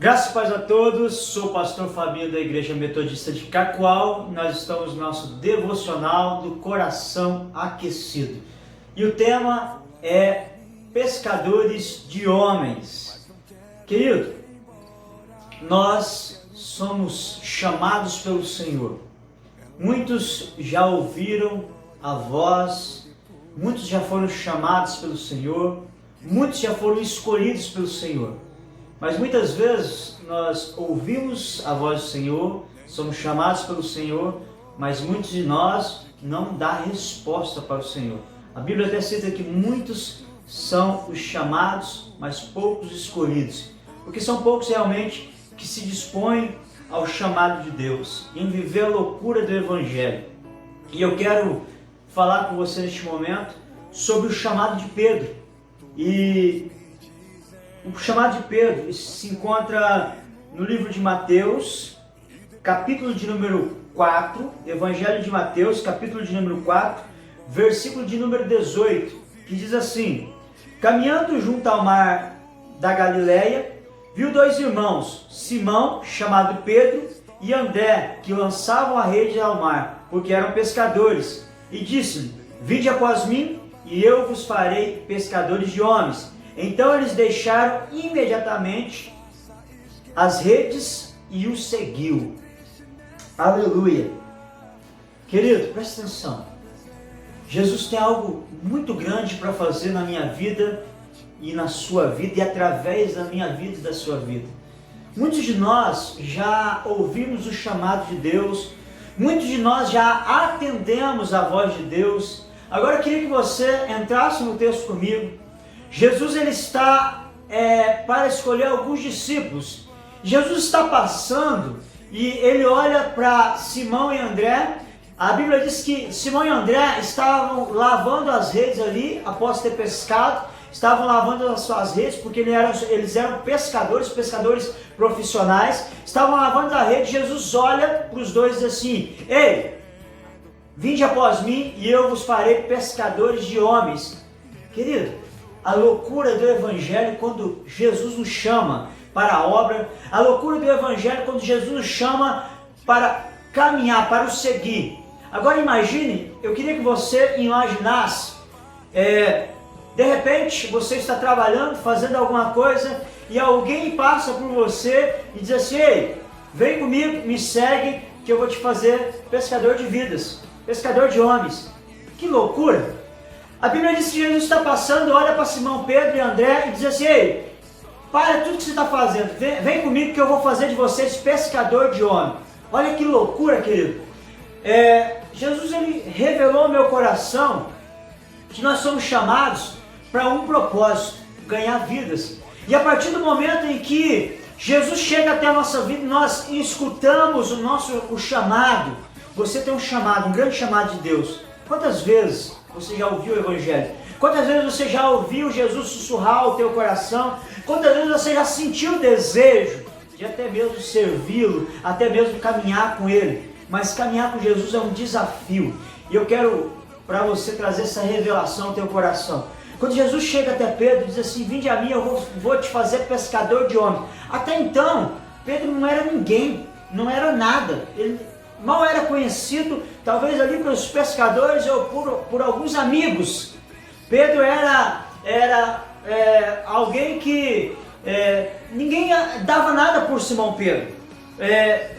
Graças e paz a todos, sou o pastor Fabinho da Igreja Metodista de Cacoal. Nós estamos no nosso devocional do coração aquecido. E o tema é pescadores de homens. Querido, nós somos chamados pelo Senhor. Muitos já ouviram a voz, muitos já foram chamados pelo Senhor, muitos já foram escolhidos pelo Senhor. Mas muitas vezes nós ouvimos a voz do Senhor, somos chamados pelo Senhor, mas muitos de nós não dá resposta para o Senhor. A Bíblia até cita que muitos são os chamados, mas poucos escolhidos. Porque são poucos realmente que se dispõem ao chamado de Deus, em viver a loucura do Evangelho. E eu quero falar com você neste momento sobre o chamado de Pedro. E o chamado de Pedro se encontra no livro de Mateus, capítulo de número 4, Evangelho de Mateus, capítulo de número 4, versículo de número 18, que diz assim: caminhando junto ao mar da Galileia, viu dois irmãos, Simão, chamado Pedro, e André, que lançavam a rede ao mar, porque eram pescadores, e disse-lhe: vinde após mim, e eu vos farei pescadores de homens. Então eles deixaram imediatamente as redes e o seguiu. Aleluia! Querido, presta atenção. Jesus tem algo muito grande para fazer na minha vida e na sua vida e através da minha vida e da sua vida. Muitos de nós já ouvimos o chamado de Deus, muitos de nós já atendemos a voz de Deus. Agora eu queria que você entrasse no texto comigo. Jesus ele está para escolher alguns discípulos. Jesus está passando e ele olha para Simão e André. A Bíblia diz que Simão e André estavam lavando as redes ali após ter pescado. Estavam lavando as suas redes porque eles eram pescadores profissionais. Estavam lavando a rede. Jesus olha para os dois e diz assim: ei, vinde após mim e eu vos farei pescadores de homens. Querido, a loucura do Evangelho quando Jesus nos chama para a obra, a loucura do Evangelho quando Jesus nos chama para caminhar, para o seguir. Agora imagine, eu queria que você imaginasse, de repente você está trabalhando, fazendo alguma coisa e alguém passa por você e diz assim: ei, vem comigo, me segue que eu vou te fazer pescador de vidas, pescador de homens. Que loucura! A Bíblia diz que Jesus está passando, olha para Simão, Pedro e André e diz assim: ei, para tudo que você está fazendo, vem comigo que eu vou fazer de vocês pescador de homens. Olha que loucura, querido. Jesus ele revelou ao meu coração que nós somos chamados para um propósito, ganhar vidas. E a partir do momento em que Jesus chega até a nossa vida, nós escutamos o chamado. Você tem um chamado, um grande chamado de Deus. Quantas vezes você já ouviu o Evangelho? Quantas vezes você já ouviu Jesus sussurrar ao teu coração? Quantas vezes você já sentiu o desejo de até mesmo servi-lo, até mesmo caminhar com Ele? Mas caminhar com Jesus é um desafio. E eu quero para você trazer essa revelação ao teu coração. Quando Jesus chega até Pedro e diz assim: vinde a mim, eu vou te fazer pescador de homens. Até então, Pedro não era ninguém, não era nada. Ele mal era conhecido, talvez ali pelos pescadores ou por alguns amigos. Pedro era alguém que ninguém dava nada por Simão Pedro.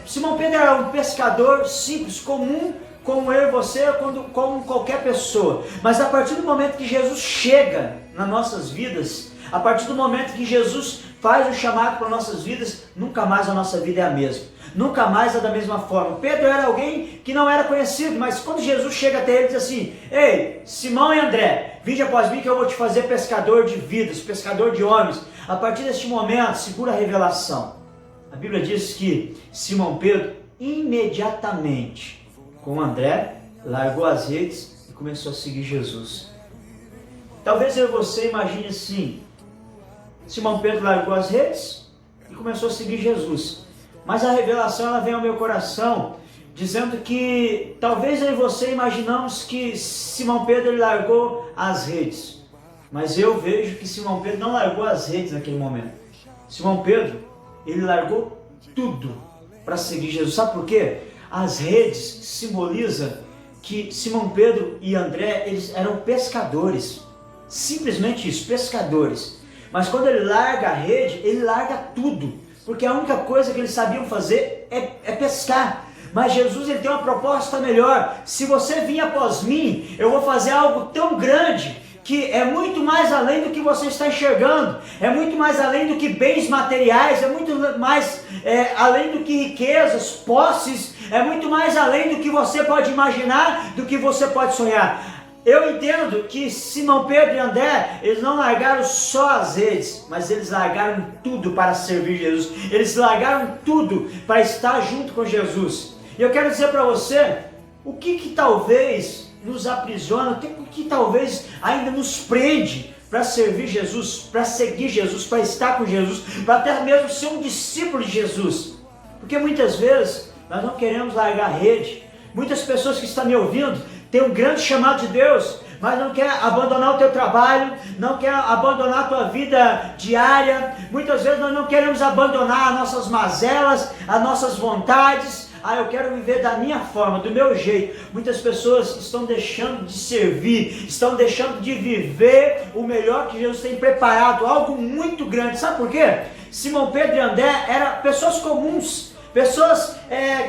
Simão Pedro era um pescador simples, comum, como eu e você, como qualquer pessoa. Mas a partir do momento que Jesus chega nas nossas vidas, a partir do momento que Jesus faz o chamado para nossas vidas, nunca mais a nossa vida é a mesma. Nunca mais é da mesma forma. Pedro era alguém que não era conhecido, mas quando Jesus chega até ele, diz assim: ei, Simão e André, vinde após mim que eu vou te fazer pescador de vidas, pescador de homens. A partir deste momento, segura a revelação. A Bíblia diz que Simão Pedro, imediatamente, com André, largou as redes e começou a seguir Jesus. Talvez eu e você imagine assim: Simão Pedro largou as redes e começou a seguir Jesus. Mas a revelação ela vem ao meu coração dizendo que talvez eu e você imaginamos que Simão Pedro ele largou as redes. Mas eu vejo que Simão Pedro não largou as redes naquele momento. Simão Pedro, ele largou tudo para seguir Jesus. Sabe por quê? As redes simbolizam que Simão Pedro e André, eles eram pescadores. Simplesmente isso, pescadores. Mas quando ele larga a rede, ele larga tudo. Porque a única coisa que eles sabiam fazer é pescar. Mas Jesus, ele tem uma proposta melhor. Se você vir após mim, eu vou fazer algo tão grande que é muito mais além do que você está enxergando, é muito mais além do que bens materiais, é muito mais além do que riquezas, posses, é muito mais além do que você pode imaginar, do que você pode sonhar. Eu entendo que Simão Pedro e André, eles não largaram só as redes, mas eles largaram tudo para servir Jesus, eles largaram tudo para estar junto com Jesus. E eu quero dizer para você, o que talvez nos aprisiona, o que talvez ainda nos prende para servir Jesus, para seguir Jesus, para estar com Jesus, para até mesmo ser um discípulo de Jesus. Porque muitas vezes nós não queremos largar a rede. Muitas pessoas que estão me ouvindo têm um grande chamado de Deus, mas não quer abandonar o teu trabalho, não quer abandonar a tua vida diária. Muitas vezes nós não queremos abandonar as nossas mazelas, as nossas vontades. Eu quero viver da minha forma, do meu jeito. Muitas pessoas estão deixando de servir, estão deixando de viver o melhor que Jesus tem preparado, algo muito grande. Sabe por quê? Simão Pedro e André eram pessoas comuns, pessoas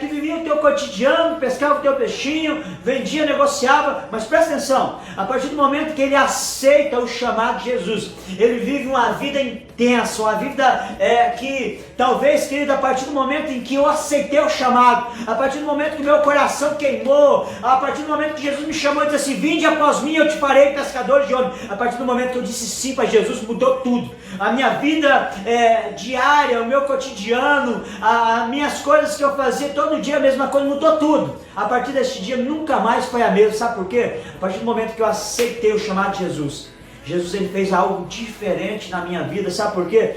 que viviam o teu cotidiano, pescavam o teu peixinho, vendia, negociava, mas presta atenção, a partir do momento que ele aceita o chamado de Jesus, ele vive uma vida intensa, uma vida que talvez, querido, a partir do momento em que eu aceitei o chamado, a partir do momento que meu coração queimou, a partir do momento que Jesus me chamou e disse assim, vinde após mim, eu te farei pescador de homens, a partir do momento que eu disse sim para Jesus, mudou tudo. A minha vida diária, o meu cotidiano, as minhas coisas que eu fazia todo dia, a mesma coisa, mudou tudo. A partir deste dia nunca mais foi a mesma. Sabe por quê? A partir do momento que eu aceitei o chamado de Jesus, ele fez algo diferente na minha vida. Sabe por quê?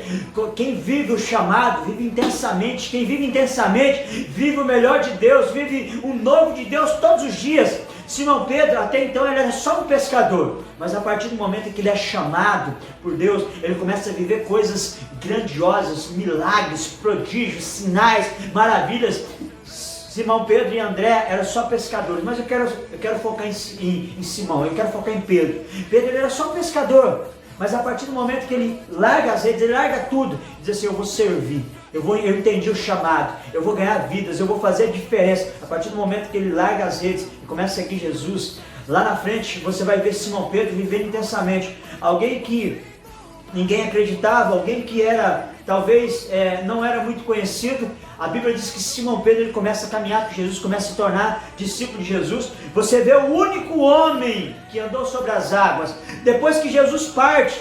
Quem vive o chamado, vive intensamente. Quem vive intensamente, vive o melhor de Deus, vive o novo de Deus todos os dias. Simão Pedro, até então, ele era só um pescador, mas a partir do momento em que ele é chamado por Deus, ele começa a viver coisas grandiosas, milagres, prodígios, sinais, maravilhas. Simão Pedro e André eram só pescadores, mas eu quero focar em Simão, eu quero focar em Pedro. Pedro, ele era só um pescador, mas a partir do momento que ele larga as redes, ele larga tudo, diz assim, eu vou servir. Eu entendi o chamado, eu vou ganhar vidas, eu vou fazer a diferença. A partir do momento que ele larga as redes e começa a seguir Jesus, lá na frente você vai ver Simão Pedro vivendo intensamente. Alguém que ninguém acreditava, alguém que era, talvez não era muito conhecido. A Bíblia diz que Simão Pedro ele começa a caminhar com Jesus, começa a se tornar discípulo de Jesus. Você vê o único homem que andou sobre as águas. Depois que Jesus parte,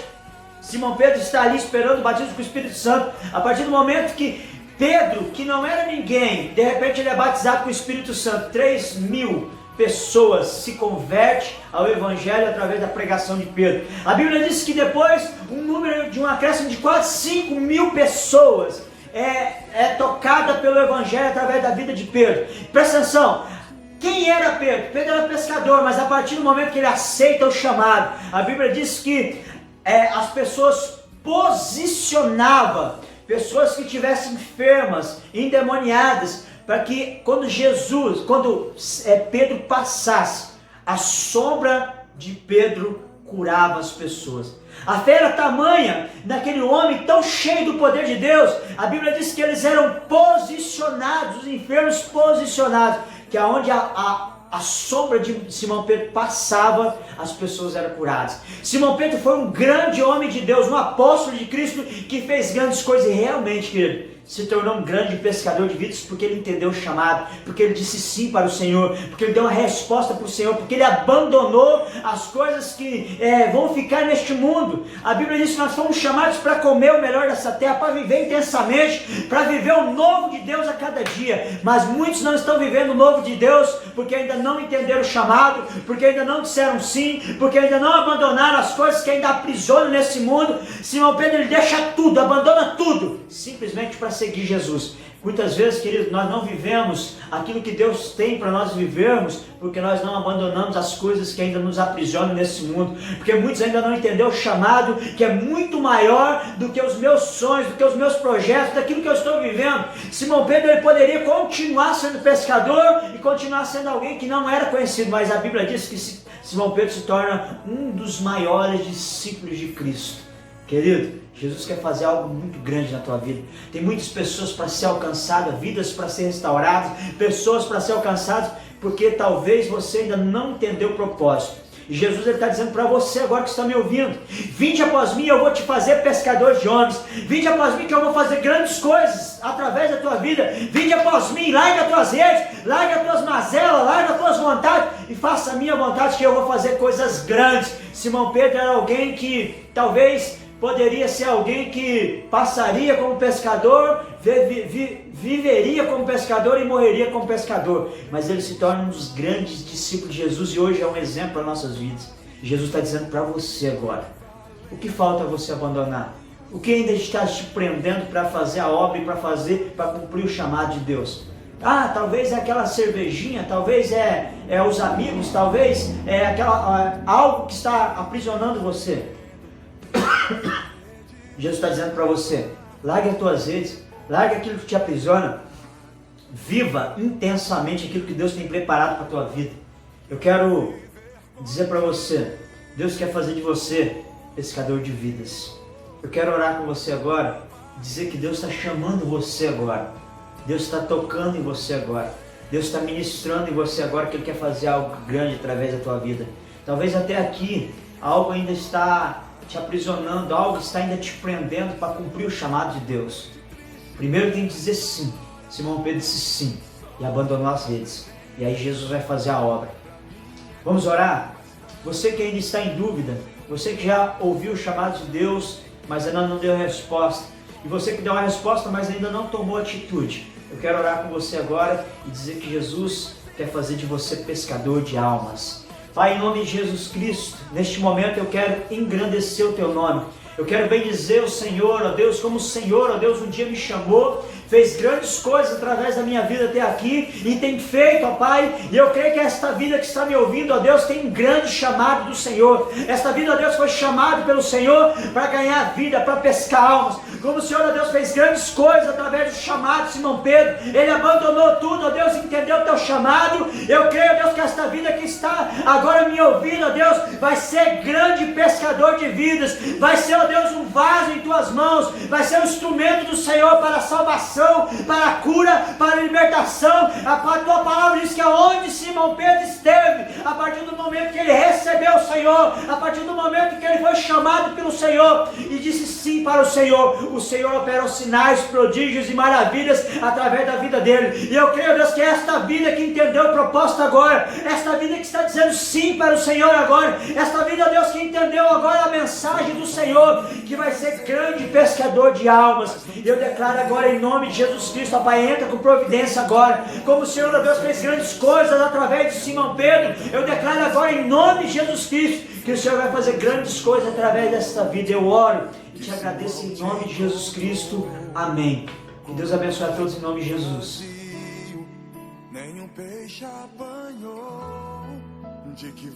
Simão Pedro está ali esperando o batismo com o Espírito Santo. A partir do momento que Pedro, que não era ninguém, de repente ele é batizado com o Espírito Santo, 3.000 pessoas se convertem ao Evangelho através da pregação de Pedro. A Bíblia diz que depois um número de um acréscimo de quase 5.000 pessoas é tocada pelo Evangelho através da vida de Pedro. Presta atenção. Quem era Pedro? Pedro era pescador, mas a partir do momento que ele aceita o chamado, a Bíblia diz que as pessoas posicionavam pessoas que estivessem enfermas, endemoniadas, para que quando Pedro passasse, a sombra de Pedro curava as pessoas. A fé era tamanha naquele homem tão cheio do poder de Deus, a Bíblia diz que eles eram posicionados, os enfermos posicionados, que aonde a sombra de Simão Pedro passava, as pessoas eram curadas. Simão Pedro foi um grande homem de Deus, um apóstolo de Cristo, que fez grandes coisas e realmente, querido, se tornou um grande pescador de vidas, porque ele entendeu o chamado, porque ele disse sim para o Senhor, porque ele deu uma resposta para o Senhor, porque ele abandonou as coisas que vão ficar neste mundo. A Bíblia diz que nós fomos chamados para comer o melhor dessa terra, para viver intensamente, para viver o novo de Deus a cada dia, mas muitos não estão vivendo o novo de Deus, porque ainda não entenderam o chamado, porque ainda não disseram sim, porque ainda não abandonaram as coisas que ainda aprisionam nesse mundo. Simão Pedro, ele deixa tudo, abandona tudo, simplesmente para seguir Jesus. Muitas vezes, querido, nós não vivemos aquilo que Deus tem para nós vivermos, porque nós não abandonamos as coisas que ainda nos aprisionam nesse mundo, porque muitos ainda não entenderam o chamado, que é muito maior do que os meus sonhos, do que os meus projetos, daquilo que eu estou vivendo. Simão Pedro, ele poderia continuar sendo pescador e continuar sendo alguém que não era conhecido, mas a Bíblia diz que Simão Pedro se torna um dos maiores discípulos de Cristo. Querido, Jesus quer fazer algo muito grande na tua vida. Tem muitas pessoas para ser alcançadas, vidas para ser restauradas, pessoas para ser alcançadas, porque talvez você ainda não entendeu o propósito. E Jesus está dizendo para você agora que está me ouvindo: vinde após mim, eu vou te fazer pescador de homens. Vinde após mim que eu vou fazer grandes coisas através da tua vida. Vinde após mim, larga as tuas redes, larga as tuas mazelas, larga as tuas vontades e faça a minha vontade, que eu vou fazer coisas grandes. Simão Pedro era alguém que talvez poderia ser alguém que passaria como pescador, viveria como pescador e morreria como pescador, mas ele se torna um dos grandes discípulos de Jesus e hoje é um exemplo para nossas vidas. Jesus está dizendo para você agora: o que falta você abandonar? O que ainda está te prendendo para fazer a obra e para cumprir o chamado de Deus? Talvez é aquela cervejinha, talvez é os amigos, talvez é algo que está aprisionando você. Jesus está dizendo para você: larga as tuas redes, larga aquilo que te aprisiona, viva intensamente aquilo que Deus tem preparado para a tua vida. Eu quero dizer para você: Deus quer fazer de você pescador de vidas. Eu quero orar com você agora, dizer que Deus está chamando você agora, Deus está tocando em você agora, Deus está ministrando em você agora, que Ele quer fazer algo grande através da tua vida. Talvez até aqui algo ainda está te aprisionando, algo está ainda te prendendo para cumprir o chamado de Deus. Primeiro tem que dizer sim. Simão Pedro disse sim e abandonou as redes, e aí Jesus vai fazer a obra. Vamos orar? Você que ainda está em dúvida, você que já ouviu o chamado de Deus, mas ainda não deu resposta, e você que deu uma resposta, mas ainda não tomou atitude, eu quero orar com você agora e dizer que Jesus quer fazer de você pescador de almas. Pai, em nome de Jesus Cristo, neste momento eu quero engrandecer o Teu nome. Eu quero bendizer o Senhor, ó Deus, como o Senhor, ó Deus, um dia me chamou, fez grandes coisas através da minha vida até aqui e tem feito, ó Pai, e eu creio que esta vida que está me ouvindo, ó Deus, tem um grande chamado do Senhor. Esta vida, ó Deus, foi chamada pelo Senhor para ganhar vida, para pescar almas. Como o Senhor, ó Deus, fez grandes coisas através do chamado de Simão Pedro, ele abandonou tudo, ó Deus, entendeu o Teu chamado. Eu creio, ó Deus, que esta vida que está agora me ouvindo, ó Deus, vai ser grande pescador de vidas, vai ser, ó Deus, um vaso em Tuas mãos, vai ser um instrumento do Senhor para a salvação, para a cura, para a libertação. A Tua palavra diz que aonde Simão Pedro esteve, a partir do momento que ele recebeu o Senhor, a partir do momento que ele foi chamado pelo Senhor e disse sim para o Senhor operou sinais, prodígios e maravilhas através da vida dele. E eu creio, Deus, que esta vida que entendeu o propósito agora, esta vida que está dizendo sim para o Senhor agora, esta vida, Deus, que entendeu agora a mensagem do Senhor, que vai ser grande pescador de almas. Eu declaro agora em nome de Jesus Cristo, ó Pai, entra com providência agora, como o Senhor, ó Deus, fez grandes coisas através de Simão Pedro. Eu declaro agora em nome de Jesus Cristo, que o Senhor vai fazer grandes coisas através desta vida. Eu oro e te agradeço em nome de Jesus Cristo. Amém. Que Deus abençoe a todos em nome de Jesus. Nenhum peixe apanhou de que